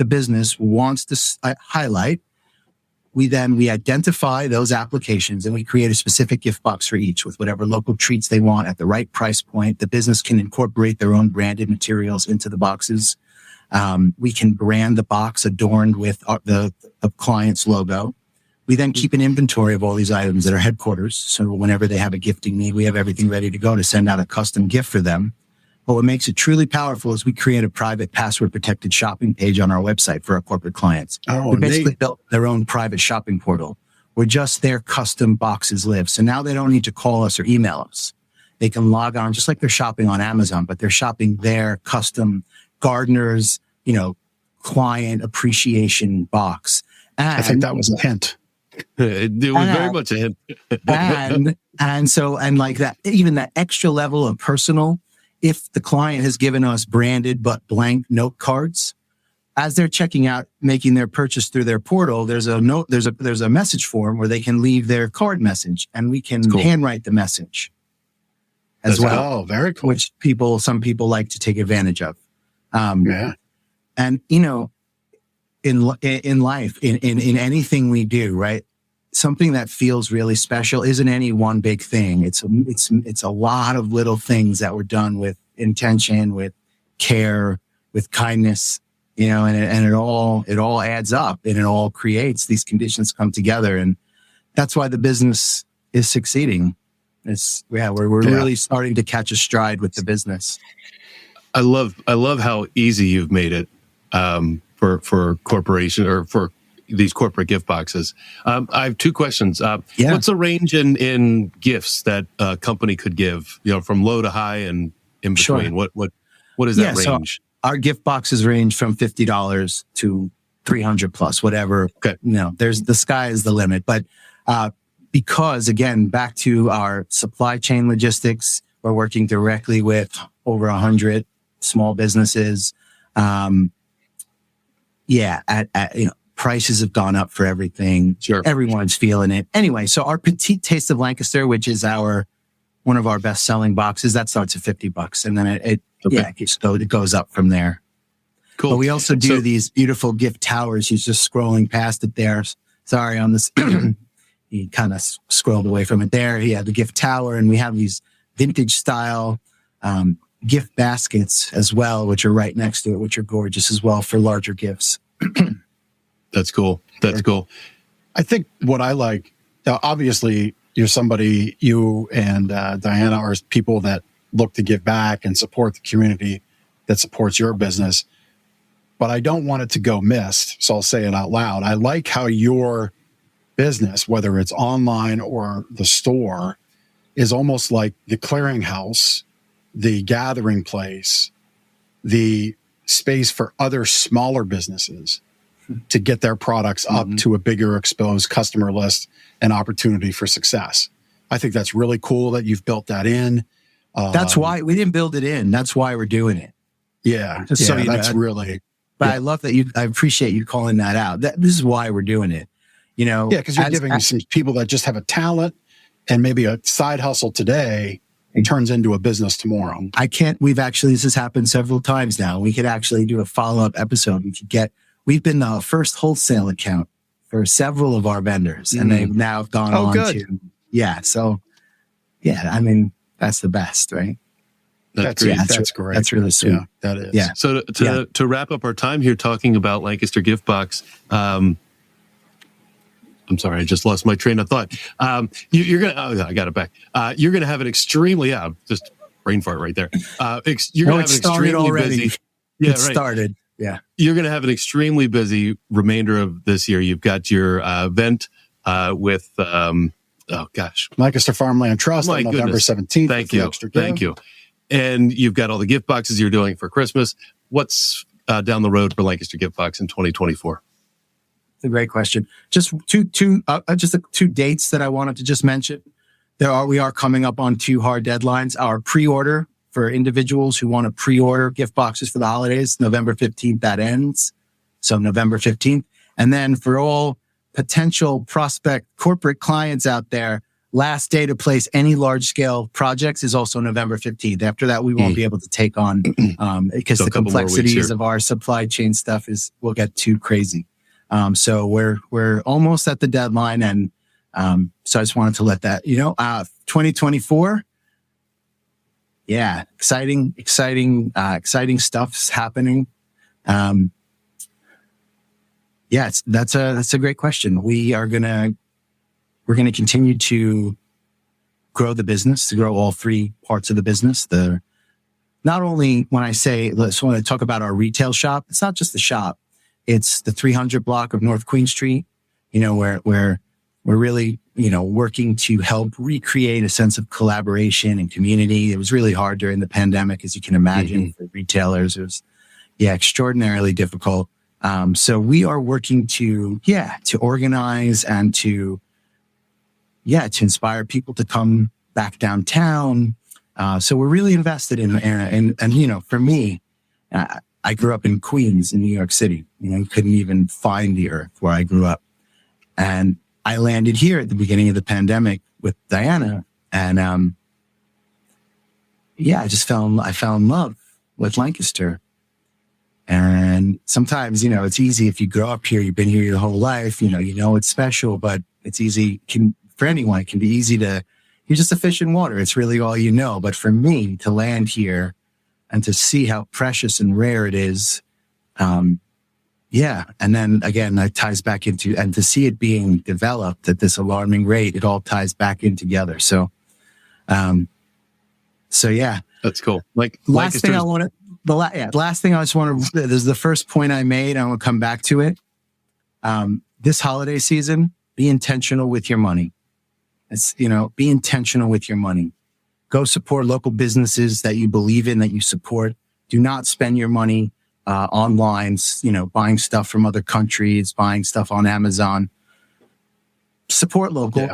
business wants to highlight. We identify those applications and we create a specific gift box for each with whatever local treats they want at the right price point. The business can incorporate their own branded materials into the boxes. We can brand the box adorned with the client's logo. We then keep an inventory of all these items at our headquarters. So whenever they have a gifting need, we have everything ready to go to send out a custom gift for them. But what makes it truly powerful is we create a private password protected shopping page on our website for our corporate clients. We basically built their own private shopping portal where just their custom boxes live. So now they don't need to call us or email us. They can log on just like they're shopping on Amazon, but they're shopping their custom Gardener's, client appreciation box. And I think that was a hint. It was very much a hint. and like that, even that extra level of personal, if the client has given us branded but blank note cards, as they're checking out, making their purchase through their portal, there's a message form where they can leave their card message and we can handwrite the message as well. Oh, very cool. Which some people like to take advantage of. And in life, in anything we do, right? Something that feels really special isn't any one big thing. It's a lot of little things that were done with intention, with care, with kindness, and it all adds up and it all creates these conditions come together. And that's why the business is succeeding. We're really starting to catch a stride with the business. I love how easy you've made it for corporation or for these corporate gift boxes. I have two questions. What's the range in gifts that a company could give? From low to high and in between. Sure. What is that range? So our gift boxes range from $50 to $300 plus, whatever. Okay. The sky is the limit. But because again, back to our supply chain logistics, we're working directly with over 100 small businesses. Prices have gone up for everything. Sure. Everyone's feeling it. Anyway, so our petite Taste of Lancaster, which is one of our best selling boxes, that starts at $50. And then it goes up from there. Cool. But we also do these beautiful gift towers. He's just scrolling past it there. Sorry on this. He kind of scrolled away from it there. He had the gift tower and we have these vintage style, gift baskets as well, which are right next to it, which are gorgeous as well for larger gifts. That's cool. That's cool. I think what I like, obviously, you and Diana are people that look to give back and support the community that supports your business. But I don't want it to go missed, so I'll say it out loud. I like how your business, whether it's online or the store, is almost like the clearinghouse, the gathering place, the space for other smaller businesses to get their products up to a bigger exposed customer list and opportunity for success. I think that's really cool that you've built that in. That's why we didn't build it in. That's why we're doing it. Yeah. Really. But I love that I appreciate you calling that out. This is why we're doing it. Because you're giving some people that just have a talent and maybe a side hustle today and turns into a business tomorrow. This has happened several times now. We could actually do a follow-up episode. We've been the first wholesale account for several of our vendors and they've now gone on to, that's the best, right? That's great. That's really sweet. Yeah, that is. Yeah. So to wrap up our time here talking about Lancaster Gift Box, I'm sorry, I just lost my train of thought. I got it back. You're going to have an extremely, just brain fart right there. You're going to have an extremely busy. Yeah, it started. Yeah. You're going to have an extremely busy remainder of this year. You've got your event with, Lancaster Farmland Trust on November 17th. Thank you. And you've got all the gift boxes you're doing for Christmas. What's down the road for Lancaster Gift Box in 2024? It's a great question. Just two dates that I wanted to just mention. We are coming up on 2 hard deadlines. Our pre-order for individuals who want to pre-order gift boxes for the holidays, November 15th, that ends. So November 15th. And then for all potential prospect corporate clients out there, last day to place any large scale projects is also November 15th. After that, we won't be able to take on, because the complexities of our supply chain stuff will get too crazy. So we're almost at the deadline. And, so I just wanted to let that, 2024. Yeah. Exciting stuff's happening. Yeah, that's a great question. We're going to continue to grow the business, to grow all 3 parts of the business. Not only when I say, let's want to talk about our retail shop, it's not just the shop. It's the 300 block of North Queen Street, where we're really, working to help recreate a sense of collaboration and community. It was really hard during the pandemic, as you can imagine, for retailers. It was, extraordinarily difficult. So we are working to organize and to inspire people to come back downtown. So we're really invested in, and for me, I grew up in Queens in New York City. You couldn't even find the earth where I grew up. And I landed here at the beginning of the pandemic with Diana. And, I fell in love with Lancaster. And sometimes, it's easy if you grow up here, you've been here your whole life, it's special, but it's easy for anyone. It can be easy you're just a fish in water. It's really all you know. But for me to land here and to see how precious and rare it is, and then again, that ties back into, and to see it being developed at this alarming rate, it all ties back in together. So yeah. That's cool. Like last thing I want to, the last thing I just want to, this is the first point I made. I want to come back to it. This holiday season, be intentional with your money. Be intentional with your money. Go support local businesses that you believe in, that you support. Do not spend your money online, buying stuff from other countries, buying stuff on Amazon. Support local,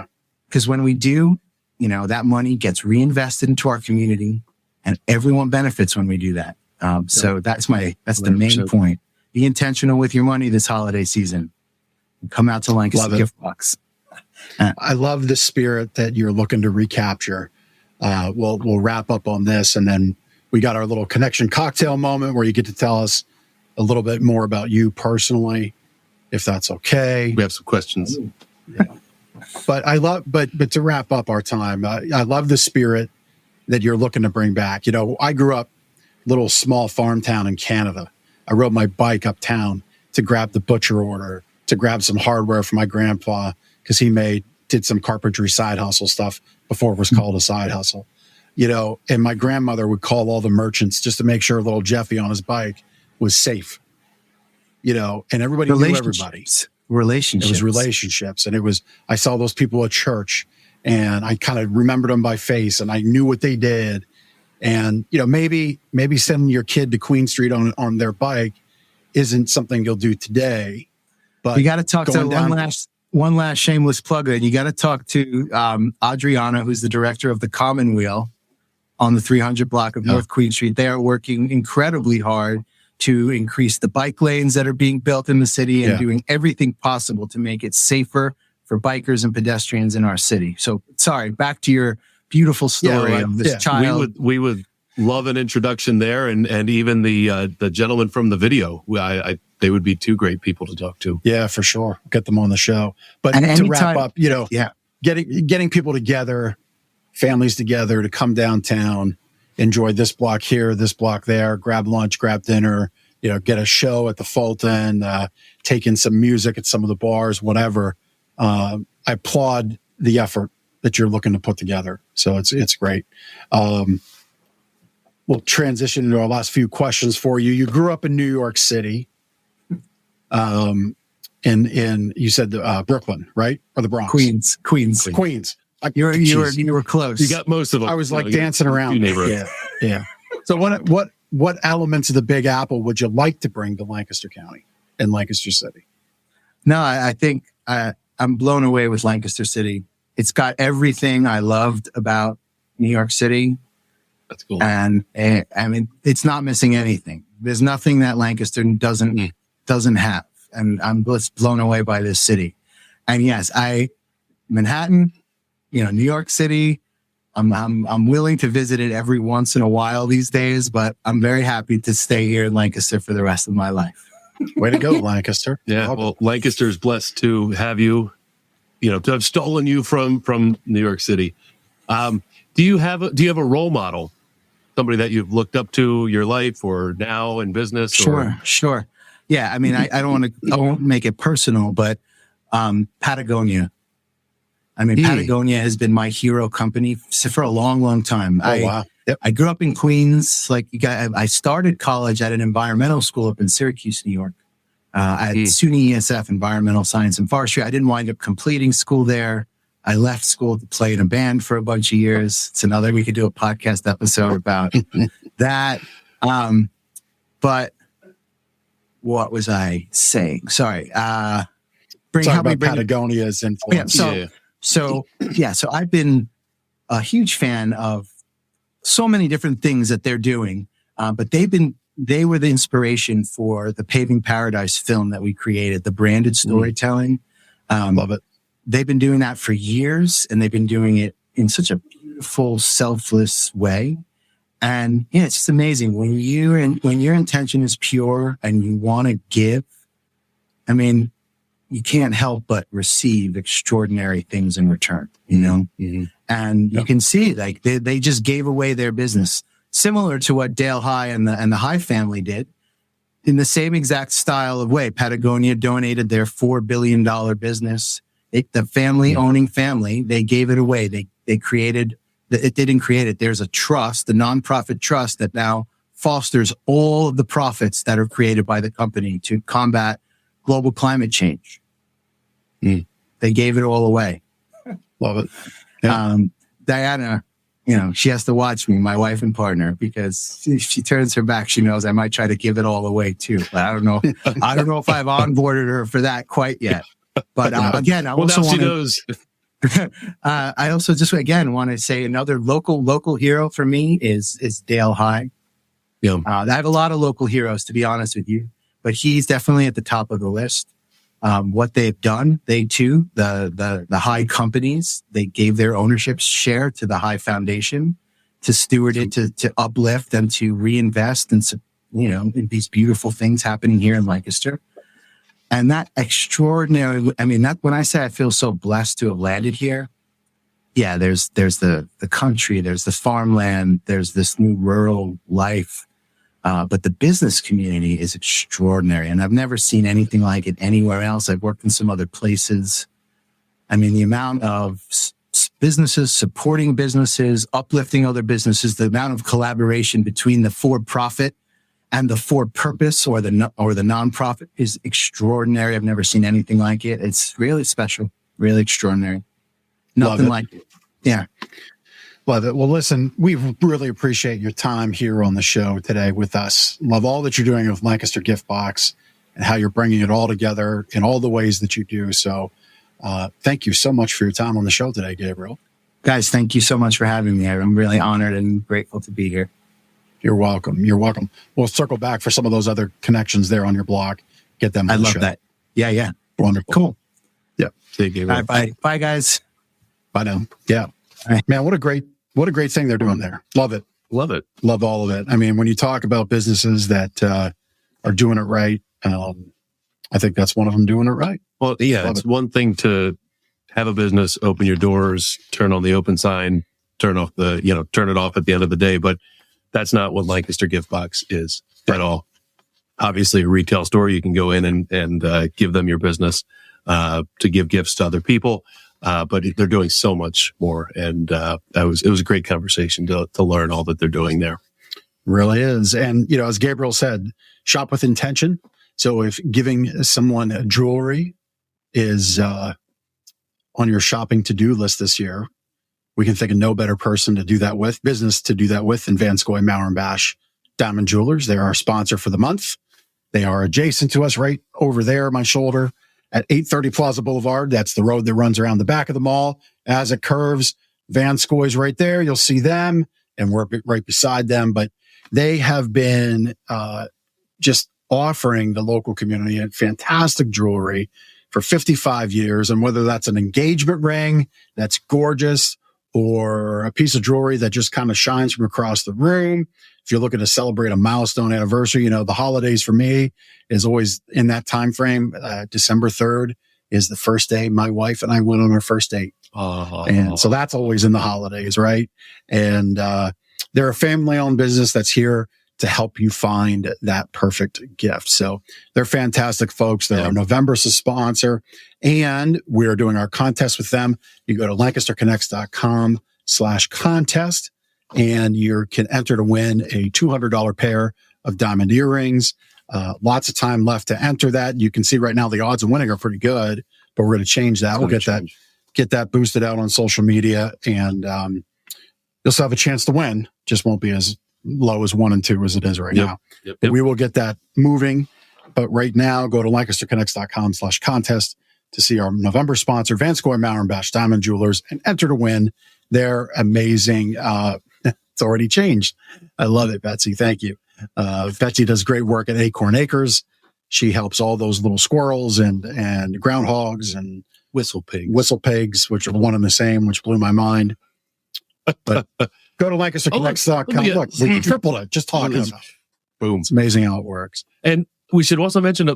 because when we do, that money gets reinvested into our community, and everyone benefits when we do that. So that's the main point. Be intentional with your money this holiday season. Come out to Lancaster Gift Box. I love the spirit that you're looking to recapture. We'll wrap up on this, and then we got our little connection cocktail moment where you get to tell us a little bit more about you personally, if that's okay. We have some questions. But but to wrap up our time, I love the spirit that you're looking to bring back. I grew up little small farm town in Canada. I rode my bike uptown to grab the butcher order, to grab some hardware for my grandpa, because he did some carpentry side hustle stuff before it was called a side hustle. And my grandmother would call all the merchants just to make sure little Jeffy on his bike was safe. And everybody knew everybody. Relationships. It was relationships. And I saw those people at church, and I kind of remembered them by face, and I knew what they did. And, maybe sending your kid to Queen Street on their bike isn't something you'll do today. But you got to talk to one last shameless plug. You got to talk to Adriana, who's the director of the Commonweal on the 300 block of North Queen Street. They are working incredibly hard to increase the bike lanes that are being built in the city and doing everything possible to make it safer for bikers and pedestrians in our city. So, sorry, back to your beautiful story of this child. We would love an introduction there, and even the gentleman from the video. They would be 2 great people to talk to. Yeah, for sure. Get them on the show. But to wrap up, getting people together, families together to come downtown, enjoy this block here, this block there, grab lunch, grab dinner, get a show at the Fulton, take in some music at some of the bars, whatever. I applaud the effort that you're looking to put together. So it's great. We'll transition into our last few questions for you. You grew up in New York City. In you said Brooklyn, right? Or the Bronx? Queens. You were close. You got most of them. I was like dancing around. Yeah. So what elements of the Big Apple would you like to bring to Lancaster County and Lancaster City? No, I think I'm blown away with Lancaster City. It's got everything I loved about New York City. That's cool. And I mean, it's not missing anything. There's nothing that Lancaster doesn't have. And I'm just blown away by this city. And yes, Manhattan, New York City, I'm willing to visit it every once in a while these days, but I'm very happy to stay here in Lancaster for the rest of my life. Way to go, Lancaster. Yeah. Well, Lancaster's blessed to have you, to have stolen you from New York City. Do you have a role model? Somebody that you've looked up to your life or now in business? Sure. Yeah. I mean, I won't make it personal, but Patagonia. I mean, Patagonia has been my hero company for a long, long time. Wow. Yep. I grew up in Queens. I started college at an environmental school up in Syracuse, New York, at SUNY ESF, Environmental Science and Forestry. I didn't wind up completing school there. I left school to play in a band for a bunch of years. We could do a podcast episode about that. But what was I saying? Sorry. Patagonia's influence. So I've been a huge fan of so many different things that they're doing. But they were the inspiration for the Paving Paradise film that we created, the branded storytelling. Love it. They've been doing that for years, and they've been doing it in such a beautiful, selfless way. And yeah, it's just amazing when your intention is pure and you want to give. I mean, you can't help but receive extraordinary things in return, Mm-hmm. And you can see they just gave away their business, similar to what Dale High and the High family did, in the same exact style of way. Patagonia donated their $4 billion business. The family owning family, they gave it away. They created, they didn't create it. There's a trust, the nonprofit trust that now fosters all of the profits that are created by the company to combat global climate change. They gave it all away. Love it. Yeah. Diana, she has to watch me, my wife and partner, because if she turns her back, she knows I might try to give it all away too. But I don't know if I've onboarded her for that quite yet. But again, I also want to. I also just again want to say another local hero for me is Dale High. Yeah, I have a lot of local heroes, to be honest with you, but he's definitely at the top of the list. What they've done, they too, the High companies, they gave their ownership share to the High Foundation to steward it, to uplift and to reinvest in in these beautiful things happening here in Lancaster. And that extraordinary, when I say I feel so blessed to have landed here, yeah, there's the country, there's the farmland, there's this new rural life. But the business community is extraordinary. And I've never seen anything like it anywhere else. I've worked in some other places. I mean, the amount of businesses supporting businesses, uplifting other businesses, the amount of collaboration between the for-profit and the for-purpose or the nonprofit is extraordinary. I've never seen anything like it. It's really special, really extraordinary. Nothing like it. Yeah. Love it. Well, listen, we really appreciate your time here on the show today with us. Love all that you're doing with Lancaster Gift Box and how you're bringing it all together in all the ways that you do. So thank you so much for your time on the show today, Gabriel. Guys, thank you so much for having me. I'm really honored and grateful to be here. You're welcome. You're welcome. We'll circle back for some of those other connections there on your blog. Get them on the show. I love that. Yeah. Wonderful. Cool. Yeah. See you, Gabriel. Bye. Bye, guys. Bye now. Yeah. Right. Man, what a great thing they're doing there. Love it. Love it. Love all of it. I mean, when you talk about businesses that are doing it right, I think that's one of them doing it right. Well, yeah, it's one thing to have a business, open your doors, turn on the open sign, turn it off at the end of the day. But that's not what Lancaster Gift Box is at all. Obviously, a retail store, you can go in and give them your business to give gifts to other people. But they're doing so much more. And it was a great conversation to learn all that they're doing there. Really is. And, as Gabriel said, shop with intention. So if giving someone jewelry is on your shopping to-do list this year, we can think of no better person to do that with, business to do that with, than Vanscoy, Maurer and Bash Diamond Jewelers. They're our sponsor for the month. They are adjacent to us right over there, my shoulder, at 830 Plaza Boulevard. That's the road that runs around the back of the mall. As it curves, Vanscoy's right there. You'll see them, and we're right beside them. But they have been just offering the local community fantastic jewelry for 55 years. And whether that's an engagement ring that's gorgeous, or a piece of jewelry that just kind of shines from across the room. If you're looking to celebrate a milestone anniversary, the holidays for me is always in that time frame. December 3rd is the first day my wife and I went on our first date. And so that's always in the holidays, right? And they're a family-owned business that's here to help you find that perfect gift. So they're fantastic folks. They're our November sponsor, and we're doing our contest with them. You go to lancasterconnects.com/contest, and you can enter to win a $200 pair of diamond earrings. Lots of time left to enter that. You can see right now the odds of winning are pretty good, but we're going to change that. We'll get that boosted out on social media, and you'll still have a chance to win. Just won't be as low as 1 and 2 as it is right now. We will get that moving. But right now, go to lancasterconnects.com/contest to see our November sponsor, Vanscoy, Maurer and Bash Diamond Jewelers, and enter to win. They're amazing. It's already changed. I love it, Betsy. Thank you. Betsy does great work at Acorn Acres. She helps all those little squirrels and groundhogs and whistle pigs, which are one and the same, which blew my mind. But go to lancasterconnects.com. Look, we tripled it just talking about it. Boom. It's amazing how it works. And we should also mention,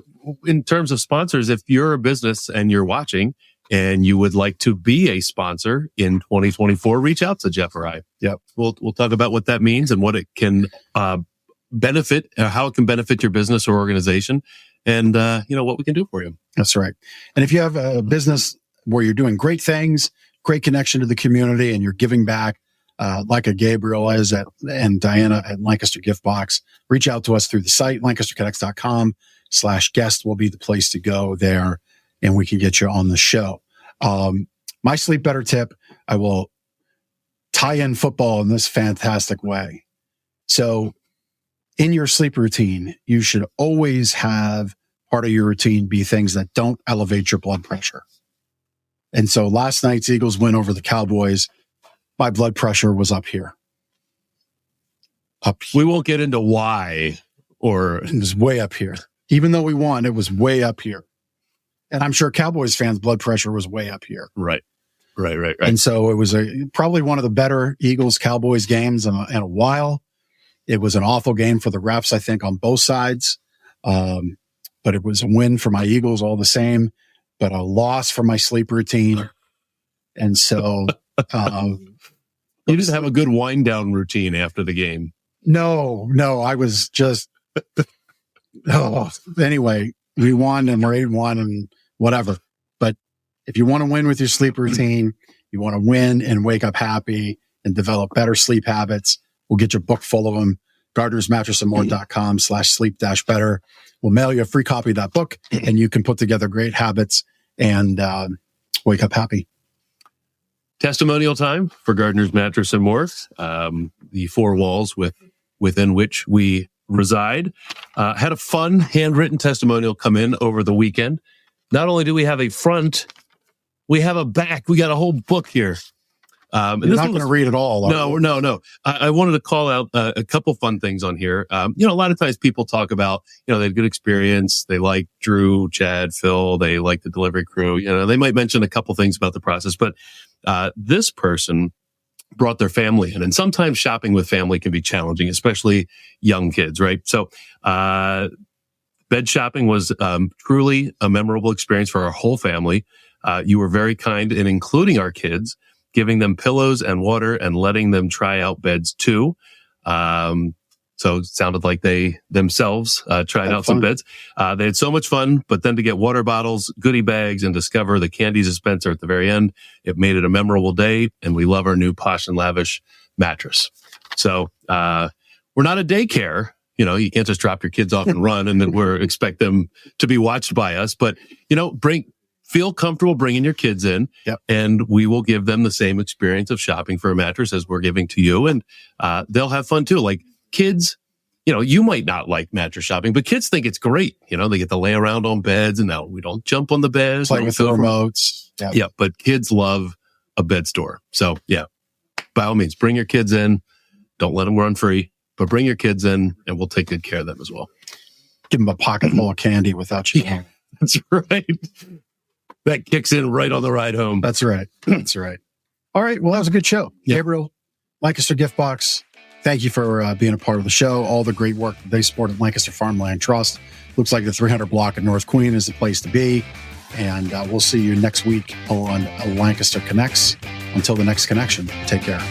in terms of sponsors, if you're a business and you're watching and you would like to be a sponsor in 2024, reach out to Jeff or I. Yep. We'll talk about what that means and what it can benefit, how it can benefit your business or organization, and what we can do for you. That's right. And if you have a business where you're doing great things, great connection to the community, and you're giving back, like a Gabriel is and Diana at Lancaster Gift Box, reach out to us through the site. lancasterconnects.com/guest will be the place to go there, and we can get you on the show. My sleep better tip, I will tie in football in this fantastic way. So in your sleep routine, you should always have part of your routine be things that don't elevate your blood pressure. And so last night's Eagles win over the Cowboys, my blood pressure was up here. We won't get into why, or it was way up here. Even though we won, it was way up here. And I'm sure Cowboys fans' blood pressure was way up here. Right. And so it was probably one of the better Eagles-Cowboys games in a while. It was an awful game for the refs, I think, on both sides. But it was a win for my Eagles all the same, but a loss for my sleep routine. And so... you didn't have a good wind down routine after the game. No, I was just, anyway, we won and we're 8-1 and whatever. But if you want to win with your sleep routine, you want to win and wake up happy and develop better sleep habits, we'll get your book full of them. GardnersMattressandMore.com/sleep-better. We'll mail you a free copy of that book, and you can put together great habits and wake up happy. Testimonial time for Gardner's Mattress and More, the four walls within which we reside. Had a fun handwritten testimonial come in over the weekend. Not only do we have a front, we have a back. We got a whole book here. You're not going to read it all. No. I wanted to call out a couple fun things on here. A lot of times people talk about, they had a good experience. They like Drew, Chad, Phil. They like the delivery crew. They might mention a couple things about the process, but this person brought their family in, and sometimes shopping with family can be challenging, especially young kids, right? So, bed shopping was truly a memorable experience for our whole family. You were very kind in including our kids, giving them pillows and water and letting them try out beds too. So it sounded like they themselves tried out some beds. They had so much fun, but then to get water bottles, goodie bags, and discover the candy dispenser at the very end, it made it a memorable day, and we love our new Posh and Lavish mattress. So we're not a daycare. You can't just drop your kids off and run and then expect them to be watched by us. But, feel comfortable bringing your kids in, and we will give them the same experience of shopping for a mattress as we're giving to you. And they'll have fun too. Like kids, you might not like mattress shopping, but kids think it's great. They get to lay around on beds, and now we don't jump on the beds. Play with the remotes. Yeah, but kids love a bed store. So yeah, by all means, bring your kids in. Don't let them run free, but bring your kids in, and we'll take good care of them as well. Give them a pocket full of candy without you. Yeah, that's right. That kicks in right on the ride home. That's right. That's right. All right. Well, that was a good show. Yep. Gabriel, Lancaster Gift Box, thank you for being a part of the show. All the great work that they support at Lancaster Farmland Trust. Looks like the 300 block in North Queen is the place to be. And we'll see you next week on Lancaster Connects. Until the next connection, take care.